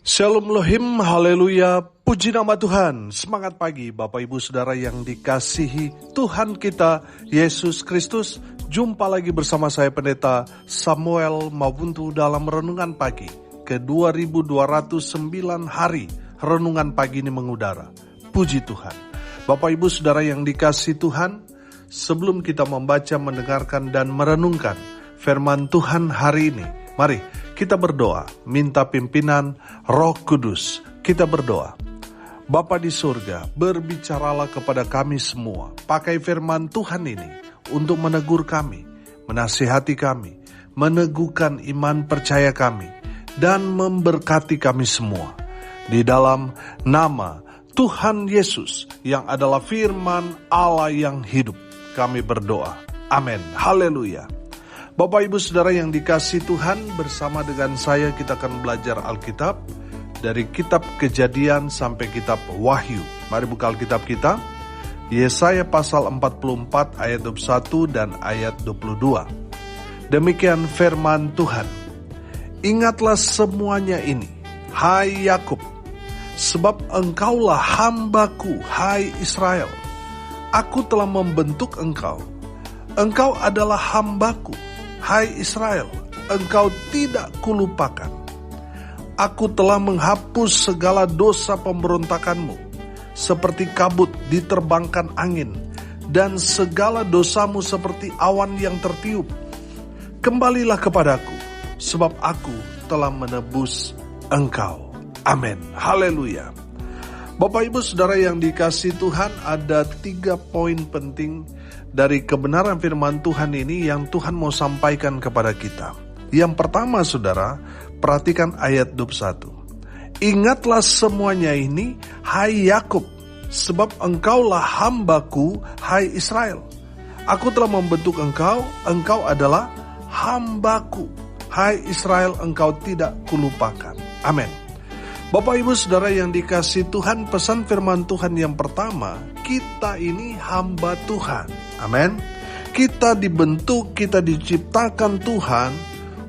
Shalom Lohim, haleluya, puji nama Tuhan. Semangat pagi Bapak Ibu Saudara yang dikasihi Tuhan kita Yesus Kristus. Jumpa lagi bersama saya Pendeta Samuel Mabuntu dalam Renungan Pagi ke 2209 hari Renungan Pagi ini mengudara. Puji Tuhan. Bapak Ibu Saudara yang dikasihi Tuhan, sebelum kita membaca, mendengarkan dan merenungkan firman Tuhan hari ini, mari kita berdoa, minta pimpinan Roh Kudus. Kita berdoa. Bapa di surga, berbicaralah kepada kami semua. Pakai firman Tuhan ini untuk menegur kami, menasihati kami, meneguhkan iman percaya kami, dan memberkati kami semua. Di dalam nama Tuhan Yesus yang adalah firman Allah yang hidup, kami berdoa. Amin. Haleluya. Bapak Ibu Saudara yang dikasihi Tuhan, bersama dengan saya kita akan belajar Alkitab dari kitab Kejadian sampai kitab Wahyu. Mari buka Alkitab kita, Yesaya pasal 44 ayat 21 dan ayat 22. Demikian firman Tuhan. Ingatlah semuanya ini, hai Yakub, sebab engkaulah hambaku, hai Israel. Aku telah membentuk engkau. Engkau adalah hambaku, hai Israel, engkau tidak kulupakan. Aku telah menghapus segala dosa pemberontakanmu, seperti kabut diterbangkan angin, dan segala dosamu seperti awan yang tertiup. Kembalilah kepadaku, sebab aku telah menebus engkau. Amin. Haleluya. Bapak Ibu Saudara yang dikasihi Tuhan, ada 3 poin penting dari kebenaran firman Tuhan ini yang Tuhan mau sampaikan kepada kita. Yang pertama Saudara, perhatikan ayat 21. Ingatlah semuanya ini, hai Yakub, sebab engkaulah hambaku, hai Israel. Aku telah membentuk engkau, engkau adalah hambaku, hai Israel, engkau tidak kulupakan. Amin. Bapak Ibu Saudara yang dikasihi Tuhan, pesan firman Tuhan yang pertama, kita ini hamba Tuhan. Amin. Kita dibentuk, kita diciptakan Tuhan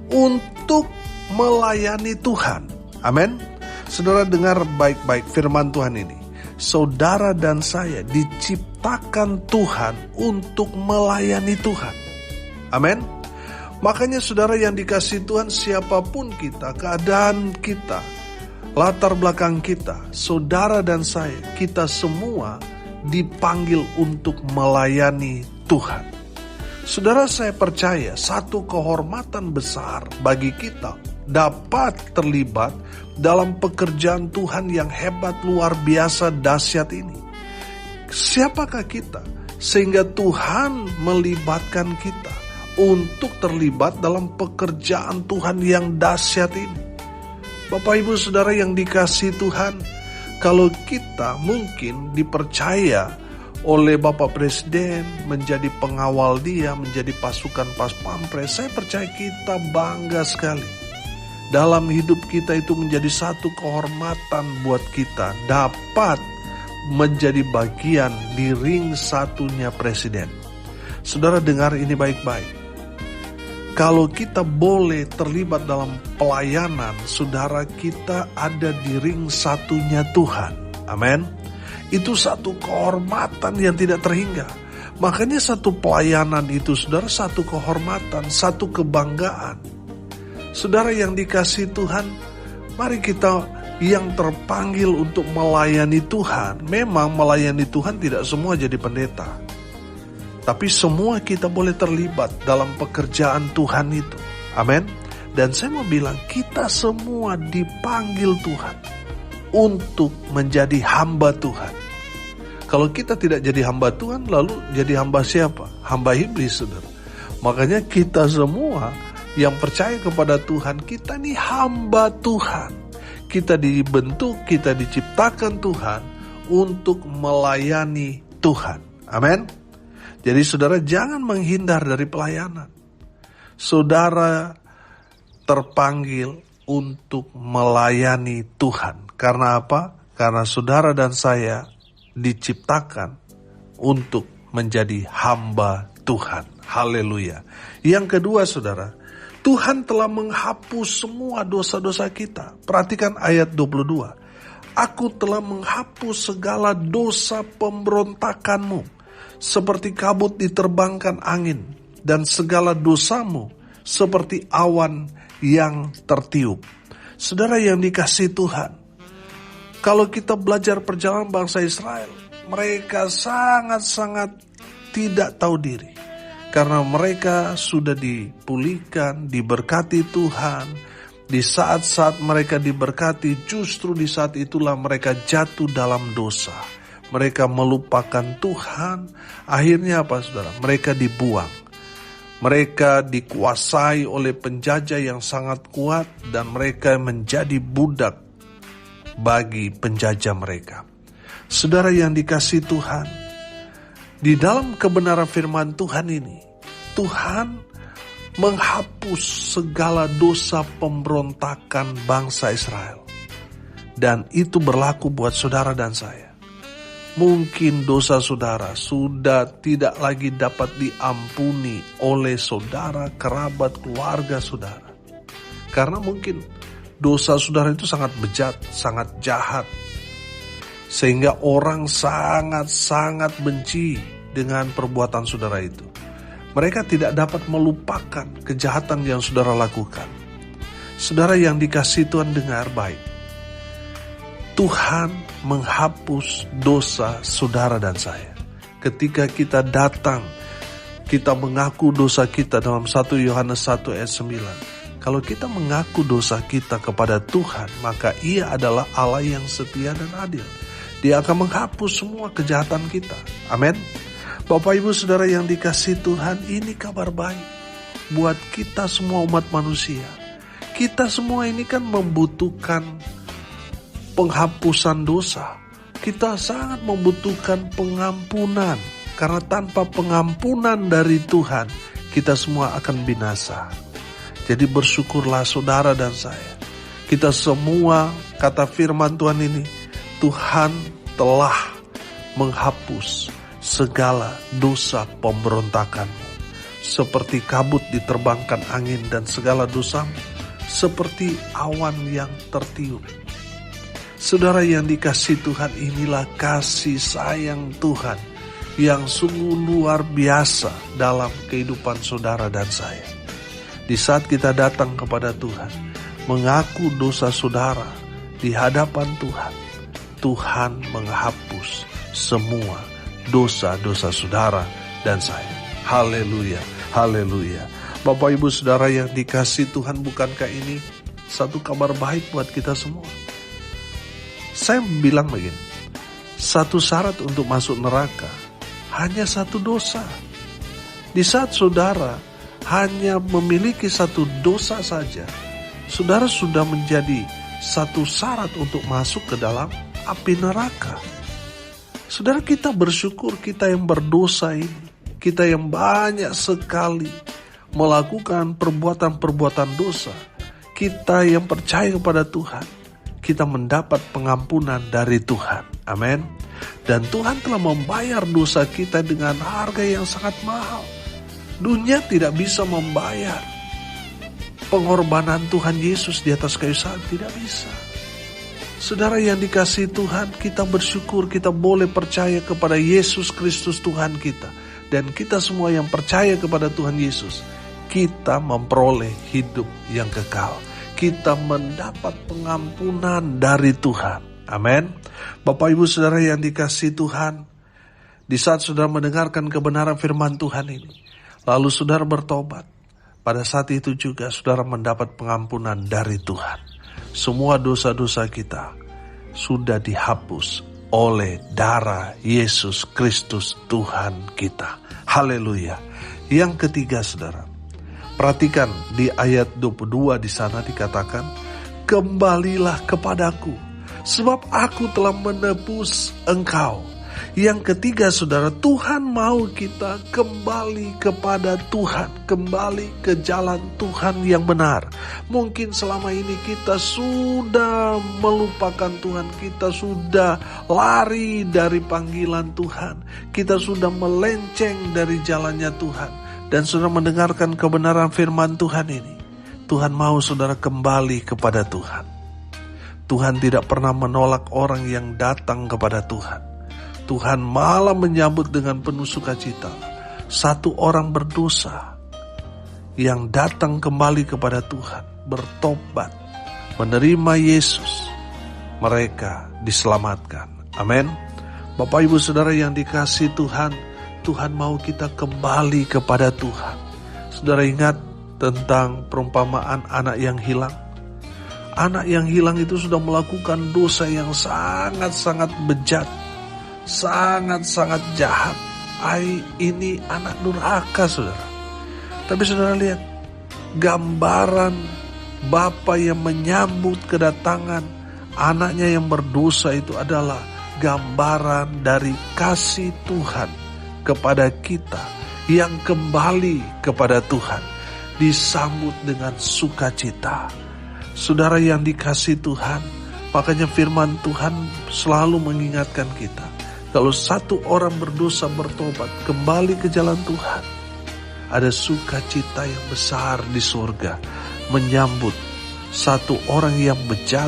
untuk melayani Tuhan. Amin. Saudara dengar baik-baik firman Tuhan ini. Saudara dan saya diciptakan Tuhan untuk melayani Tuhan. Amin. Makanya saudara yang dikasihi Tuhan, siapapun kita, keadaan kita, latar belakang kita, saudara dan saya, kita semua dipanggil untuk melayani Tuhan. Saudara, saya percaya satu kehormatan besar bagi kita dapat terlibat dalam pekerjaan Tuhan yang hebat, luar biasa, dahsyat ini. Siapakah kita sehingga Tuhan melibatkan kita untuk terlibat dalam pekerjaan Tuhan yang dahsyat ini? Bapak Ibu Saudara yang dikasihi Tuhan, kalau kita mungkin dipercaya oleh Bapak Presiden menjadi pengawal dia, menjadi pasukan pas pampres, saya percaya kita bangga sekali. Dalam hidup kita itu menjadi satu kehormatan buat kita dapat menjadi bagian di ring satunya Presiden. Saudara dengar ini baik-baik. Kalau kita boleh terlibat dalam pelayanan, saudara, kita ada di ring satunya Tuhan. Amin. Itu satu kehormatan yang tidak terhingga. Makanya satu pelayanan itu, saudara, satu kehormatan, satu kebanggaan. Saudara yang dikasihi Tuhan, mari kita yang terpanggil untuk melayani Tuhan. Memang melayani Tuhan tidak semua jadi pendeta. Tapi semua kita boleh terlibat dalam pekerjaan Tuhan itu. Amin. Dan saya mau bilang, kita semua dipanggil Tuhan untuk menjadi hamba Tuhan. Kalau kita tidak jadi hamba Tuhan, lalu jadi hamba siapa? Hamba iblis, saudara. Makanya kita semua yang percaya kepada Tuhan, kita ini hamba Tuhan. Kita dibentuk, kita diciptakan Tuhan untuk melayani Tuhan. Amin. Jadi saudara jangan menghindar dari pelayanan. Saudara terpanggil untuk melayani Tuhan. Karena apa? Karena saudara dan saya diciptakan untuk menjadi hamba Tuhan. Haleluya. Yang kedua saudara, Tuhan telah menghapus semua dosa-dosa kita. Perhatikan ayat 22. Aku telah menghapus segala dosa pemberontakanmu, seperti kabut diterbangkan angin, dan segala dosamu seperti awan yang tertiup. Saudara yang dikasihi Tuhan, kalau kita belajar perjalanan bangsa Israel, mereka sangat-sangat tidak tahu diri. Karena mereka sudah dipulihkan, diberkati Tuhan. Di saat-saat mereka diberkati, justru di saat itulah mereka jatuh dalam dosa. Mereka melupakan Tuhan. Akhirnya apa saudara? Mereka dibuang. Mereka dikuasai oleh penjajah yang sangat kuat dan mereka menjadi budak bagi penjajah mereka. Saudara yang dikasihi Tuhan, di dalam kebenaran firman Tuhan ini, Tuhan menghapus segala dosa pemberontakan bangsa Israel. Dan itu berlaku buat saudara dan saya. Mungkin dosa saudara sudah tidak lagi dapat diampuni oleh saudara, kerabat, keluarga saudara. Karena mungkin dosa saudara itu sangat bejat, sangat jahat. Sehingga orang sangat-sangat benci dengan perbuatan saudara itu. Mereka tidak dapat melupakan kejahatan yang saudara lakukan. Saudara yang dikasihi Tuhan, dengar baik. Tuhan menghapus dosa saudara dan saya. Ketika kita datang, kita mengaku dosa kita dalam 1 Yohanes 1 ayat 9. Kalau kita mengaku dosa kita kepada Tuhan, maka Ia adalah Allah yang setia dan adil. Dia akan menghapus semua kejahatan kita. Amin. Bapak Ibu Saudara yang dikasihi Tuhan, ini kabar baik buat kita semua umat manusia. Kita semua ini kan membutuhkan penghapusan dosa. Kita sangat membutuhkan pengampunan. Karena tanpa pengampunan dari Tuhan, kita semua akan binasa. Jadi bersyukurlah saudara dan saya. Kita semua, kata firman Tuhan ini, Tuhan telah menghapus segala dosa pemberontakanmu. Seperti kabut diterbangkan angin dan segala dosamu seperti awan yang tertiup. Saudara yang dikasihi Tuhan, inilah kasih sayang Tuhan yang sungguh luar biasa dalam kehidupan saudara dan saya. Di saat kita datang kepada Tuhan, mengaku dosa saudara di hadapan Tuhan, Tuhan menghapus semua dosa-dosa saudara dan saya. Haleluya, haleluya. Bapak Ibu Saudara yang dikasihi Tuhan, bukankah ini satu kabar baik buat kita semua? Saya bilang begini, satu syarat untuk masuk neraka hanya satu dosa. Di saat saudara hanya memiliki satu dosa saja, saudara sudah menjadi satu syarat untuk masuk ke dalam api neraka. Saudara, kita bersyukur kita yang berdosa ini, kita yang banyak sekali melakukan perbuatan-perbuatan dosa, kita yang percaya kepada Tuhan, kita mendapat pengampunan dari Tuhan. Amin. Dan Tuhan telah membayar dosa kita dengan harga yang sangat mahal. Dunia tidak bisa membayar pengorbanan Tuhan Yesus di atas kayu salib, tidak bisa. Saudara yang dikasihi Tuhan, kita bersyukur kita boleh percaya kepada Yesus Kristus Tuhan kita. Dan kita semua yang percaya kepada Tuhan Yesus, kita memperoleh hidup yang kekal. Kita mendapat pengampunan dari Tuhan. Amin. Bapak Ibu Saudara yang dikasihi Tuhan, di saat saudara mendengarkan kebenaran firman Tuhan ini, lalu saudara bertobat, pada saat itu juga saudara mendapat pengampunan dari Tuhan. Semua dosa-dosa kita sudah dihapus oleh darah Yesus Kristus Tuhan kita. Haleluya. Yang ketiga saudara, perhatikan di ayat 22 di sana dikatakan, kembalilah kepadaku, sebab aku telah menebus engkau. Yang ketiga saudara, Tuhan mau kita kembali kepada Tuhan, kembali ke jalan Tuhan yang benar. Mungkin selama ini kita sudah melupakan Tuhan, kita sudah lari dari panggilan Tuhan, kita sudah melenceng dari jalannya Tuhan. Dan sudah mendengarkan kebenaran firman Tuhan ini. Tuhan mau saudara kembali kepada Tuhan. Tuhan tidak pernah menolak orang yang datang kepada Tuhan. Tuhan malah menyambut dengan penuh sukacita satu orang berdosa yang datang kembali kepada Tuhan, bertobat, menerima Yesus. Mereka diselamatkan. Amin. Bapak Ibu Saudara yang dikasihi Tuhan, Tuhan mau kita kembali kepada Tuhan. Saudara ingat tentang perumpamaan anak yang hilang? Anak yang hilang itu sudah melakukan dosa yang sangat-sangat bejat, sangat-sangat jahat. Ini anak durhaka, saudara. Tapi saudara lihat, gambaran Bapa yang menyambut kedatangan anaknya yang berdosa itu adalah gambaran dari kasih Tuhan kepada kita yang kembali kepada Tuhan, disambut dengan sukacita. Saudara yang dikasihi Tuhan, makanya firman Tuhan selalu mengingatkan kita, kalau satu orang berdosa bertobat kembali ke jalan Tuhan, ada sukacita yang besar di surga menyambut satu orang yang bejat,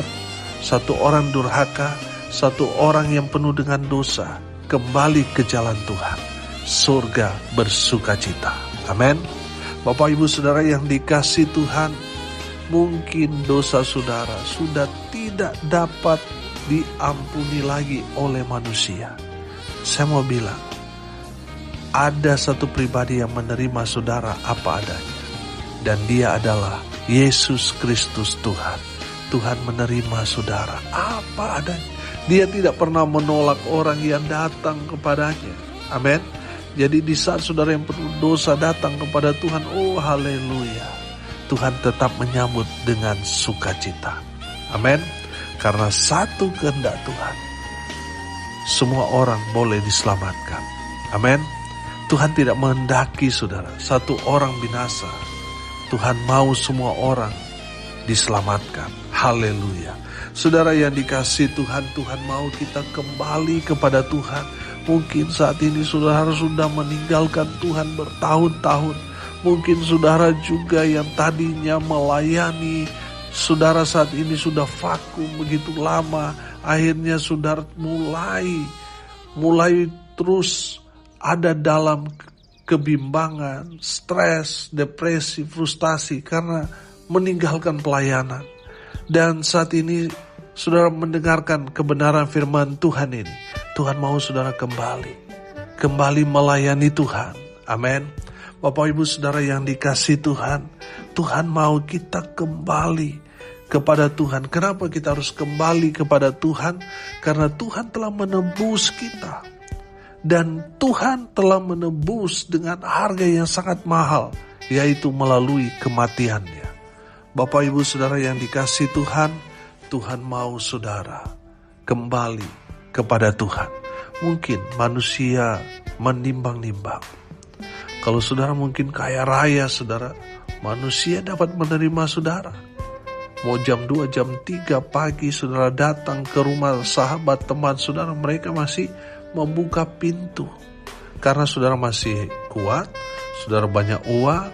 satu orang durhaka, satu orang yang penuh dengan dosa kembali ke jalan Tuhan. Surga bersukacita. Amin. Bapak Ibu Saudara yang dikasihi Tuhan, mungkin dosa saudara sudah tidak dapat diampuni lagi oleh manusia. Saya mau bilang, ada satu pribadi yang menerima saudara apa adanya, dan dia adalah Yesus Kristus Tuhan. Tuhan menerima saudara apa adanya. Dia tidak pernah menolak orang yang datang kepadanya. Amin. Jadi di saat saudara yang penuh dosa datang kepada Tuhan, oh haleluya, Tuhan tetap menyambut dengan sukacita. Amin. Karena satu kehendak Tuhan, semua orang boleh diselamatkan. Amin. Tuhan tidak menghendaki saudara satu orang binasa. Tuhan mau semua orang diselamatkan. Haleluya. Saudara yang dikasihi Tuhan, Tuhan mau kita kembali kepada Tuhan. Mungkin saat ini saudara sudah meninggalkan Tuhan bertahun-tahun. Mungkin saudara juga yang tadinya melayani, saudara saat ini sudah vakum begitu lama. Akhirnya saudara mulai terus ada dalam kebimbangan, stres, depresi, frustasi karena meninggalkan pelayanan. Dan saat ini saudara mendengarkan kebenaran firman Tuhan ini. Tuhan mau saudara kembali melayani Tuhan. Amin. Bapak Ibu Saudara yang dikasihi Tuhan, Tuhan mau kita kembali kepada Tuhan. Kenapa kita harus kembali kepada Tuhan? Karena Tuhan telah menebus kita. Dan Tuhan telah menebus dengan harga yang sangat mahal, yaitu melalui kematiannya. Bapak Ibu Saudara yang dikasihi Tuhan, Tuhan mau saudara kembali kepada Tuhan. Mungkin manusia menimbang-nimbang. Kalau saudara mungkin kaya raya saudara, manusia dapat menerima saudara. Mau jam 2, jam 3 pagi saudara datang ke rumah sahabat teman saudara, mereka masih membuka pintu. Karena saudara masih kuat, saudara banyak uang,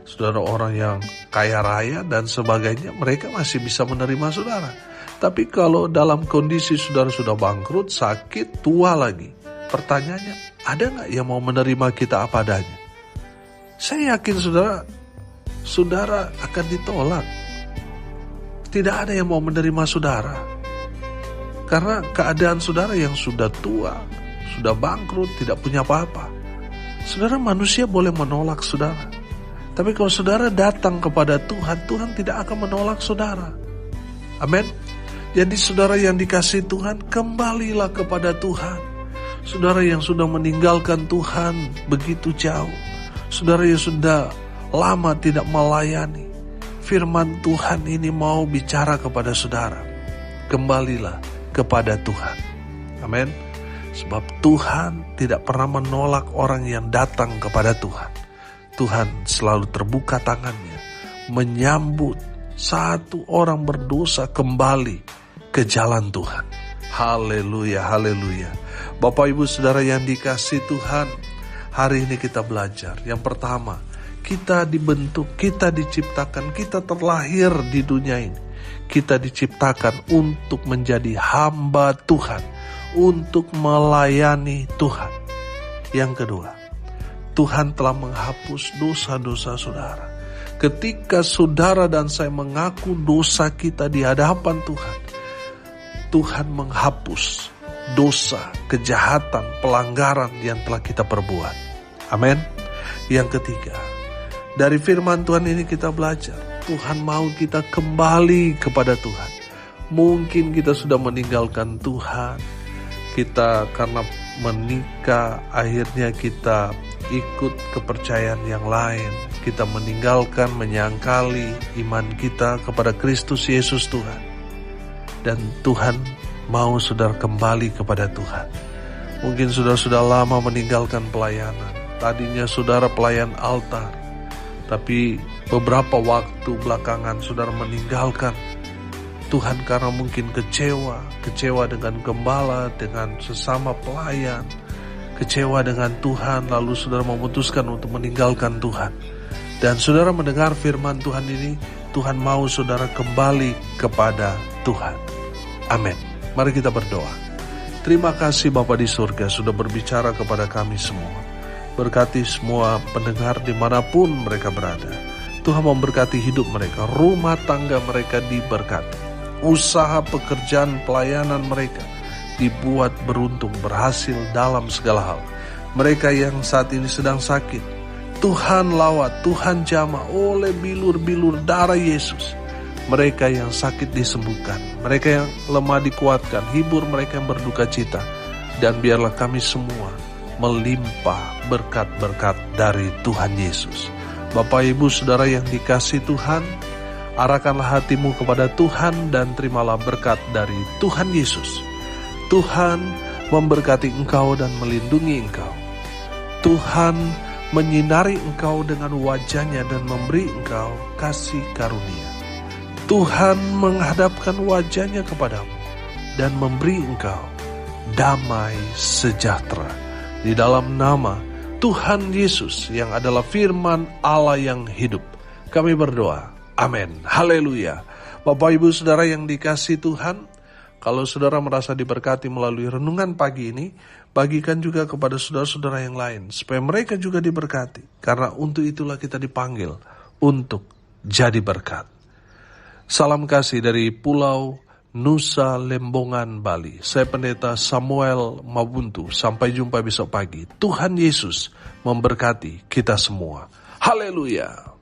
saudara orang yang kaya raya dan sebagainya, mereka masih bisa menerima saudara. Tapi kalau dalam kondisi saudara sudah bangkrut, sakit, tua lagi, pertanyaannya, ada gak yang mau menerima kita apa adanya? Saya yakin saudara akan ditolak. Tidak ada yang mau menerima saudara. Karena keadaan saudara yang sudah tua, sudah bangkrut, tidak punya apa-apa. Saudara, manusia boleh menolak saudara. Tapi kalau saudara datang kepada Tuhan, Tuhan tidak akan menolak saudara. Amin. Jadi saudara yang dikasihi Tuhan, kembalilah kepada Tuhan. Saudara yang sudah meninggalkan Tuhan begitu jauh, saudara yang sudah lama tidak melayani, firman Tuhan ini mau bicara kepada saudara. Kembalilah kepada Tuhan. Amin. Sebab Tuhan tidak pernah menolak orang yang datang kepada Tuhan. Tuhan selalu terbuka tangannya menyambut satu orang berdosa kembali ke jalan Tuhan. Haleluya, haleluya. Bapak Ibu Saudara yang dikasihi Tuhan, hari ini kita belajar. Yang pertama, Kita dibentuk, kita diciptakan, kita terlahir di dunia ini. Kita diciptakan untuk menjadi hamba Tuhan, untuk melayani Tuhan. Yang kedua, Tuhan telah menghapus dosa-dosa saudara. Ketika saudara dan saya mengaku dosa kita di hadapan Tuhan, Tuhan menghapus dosa, kejahatan, pelanggaran yang telah kita perbuat. Amin. Yang ketiga, dari firman Tuhan ini kita belajar, Tuhan mau kita kembali kepada Tuhan. Mungkin kita sudah meninggalkan Tuhan. Kita karena menikah, akhirnya kita ikut kepercayaan yang lain. Kita meninggalkan, menyangkali iman kita kepada Kristus Yesus Tuhan. Dan Tuhan mau saudara kembali kepada Tuhan. Mungkin saudara sudah lama meninggalkan pelayanan. Tadinya saudara pelayan altar, tapi beberapa waktu belakangan saudara meninggalkan Tuhan karena mungkin kecewa dengan gembala, dengan sesama pelayan, kecewa dengan Tuhan, lalu saudara memutuskan untuk meninggalkan Tuhan. Dan saudara mendengar firman Tuhan ini, Tuhan mau saudara kembali kepada Tuhan. Amin. Mari kita berdoa. Terima kasih Bapa di surga sudah berbicara kepada kami semua. Berkati semua pendengar dimanapun mereka berada. Tuhan memberkati hidup mereka, rumah tangga mereka diberkati, usaha pekerjaan pelayanan mereka dibuat beruntung, berhasil dalam segala hal. Mereka yang saat ini sedang sakit, Tuhan lawat, Tuhan jamah oleh bilur-bilur darah Yesus. Mereka yang sakit disembuhkan, mereka yang lemah dikuatkan, hibur mereka yang berduka cita. Dan biarlah kami semua melimpah berkat-berkat dari Tuhan Yesus. Bapak Ibu Saudara yang dikasihi Tuhan, arahkanlah hatimu kepada Tuhan dan terimalah berkat dari Tuhan Yesus. Tuhan memberkati engkau dan melindungi engkau. Tuhan menyinari engkau dengan wajah-Nya dan memberi engkau kasih karunia. Tuhan menghadapkan wajah-Nya kepadamu dan memberi engkau damai sejahtera. Di dalam nama Tuhan Yesus yang adalah firman Allah yang hidup, kami berdoa. Amin. Haleluya. Bapak Ibu Saudara yang dikasihi Tuhan, kalau saudara merasa diberkati melalui renungan pagi ini, bagikan juga kepada saudara-saudara yang lain, supaya mereka juga diberkati. Karena untuk itulah kita dipanggil untuk jadi berkat. Salam kasih dari Pulau Nusa Lembongan, Bali. Saya Pendeta Samuel Mabuntu. Sampai jumpa besok pagi. Tuhan Yesus memberkati kita semua. Haleluya.